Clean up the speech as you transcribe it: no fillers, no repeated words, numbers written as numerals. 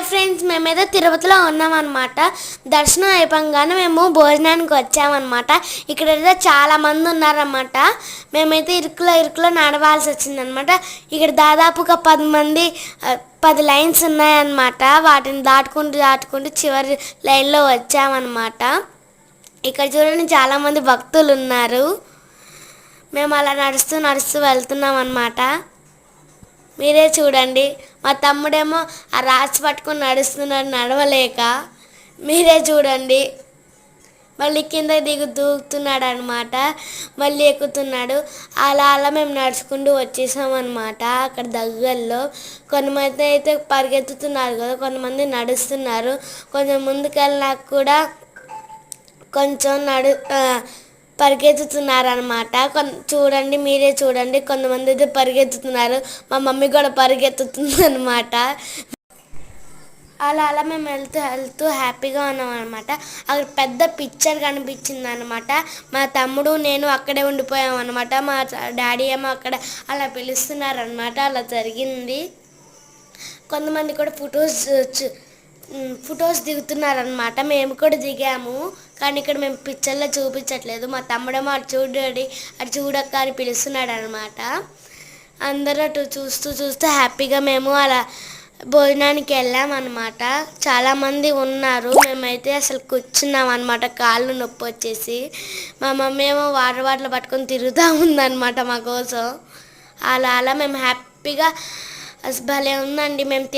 Friends, మేమైతే తిరుపతిలో ఉన్నామన్నమాట. దర్శనం అయిపోగానే మేము భోజనానికి వచ్చామన్నమాట. ఇక్కడైతే చాలామంది ఉన్నారన్నమాట. మేమైతే ఇరుకులో నడవాల్సి వచ్చిందనమాట. ఇక్కడ దాదాపుగా 10 మంది 10 లైన్స్ ఉన్నాయన్నమాట. వాటిని దాటుకుంటూ చివరి లైన్లో వచ్చామన్నమాట. ఇక్కడ చూడండి చాలామంది భక్తులు ఉన్నారు. మేము అలా నడుస్తూ వెళ్తున్నాం అన్నమాట. మీరే చూడండి, మా తమ్ముడేమో ఆ రాసి పట్టుకొని నడుస్తున్నాడు నడవలేక. మీరే చూడండి, మళ్ళీ కింద దూకుతున్నాడు అనమాట, మళ్ళీ ఎక్కుతున్నాడు. అలా మేము నడుచుకుంటూ వచ్చేసామన్నమాట. అక్కడ దగ్గరలో కొంతమంది అయితే పరిగెత్తుతున్నారు కదా, కొంతమంది నడుస్తున్నారు. కొంచెం ముందుకెళ్ళినాక కూడా కొంచెం పరిగెత్తుతున్నారనమాట. చూడండి, మీరే చూడండి, కొంతమంది అయితే పరిగెత్తుతున్నారు. మా మమ్మీ కూడా పరిగెత్తుతుంది అనమాట. అలా మేము వెళ్తూ హ్యాపీగా ఉన్నాం అనమాట. అక్కడ పెద్ద పిక్చర్ కనిపించింది అనమాట. మా తమ్ముడు నేను అక్కడే ఉండిపోయాం అనమాట. మా డాడీ ఏమో అక్కడ అలా పిలుస్తున్నారనమాట. అలా జరిగింది. కొంతమంది కూడా ఫొటోస్ దిగుతున్నారనమాట. మేము కూడా దిగాము, కానీ ఇక్కడ మేము పిక్చర్లో చూపించట్లేదు. మా తమ్ముడేమో అటు చూడక్క అని పిలుస్తున్నాడు అనమాట. అందరూ అటు చూస్తూ హ్యాపీగా మేము అలా భోజనానికి వెళ్ళామన్నమాట. చాలామంది ఉన్నారు. మేమైతే అసలు కూర్చున్నాం అనమాట, కాళ్ళు నొప్పి వచ్చేసి. మా మమ్మీ ఏమో వాటర్ పట్టుకొని తిరుగుతూ ఉందన్నమాట మా కోసం. అలా మేము హ్యాపీగా, అసలు భలే ఉందండి. మేము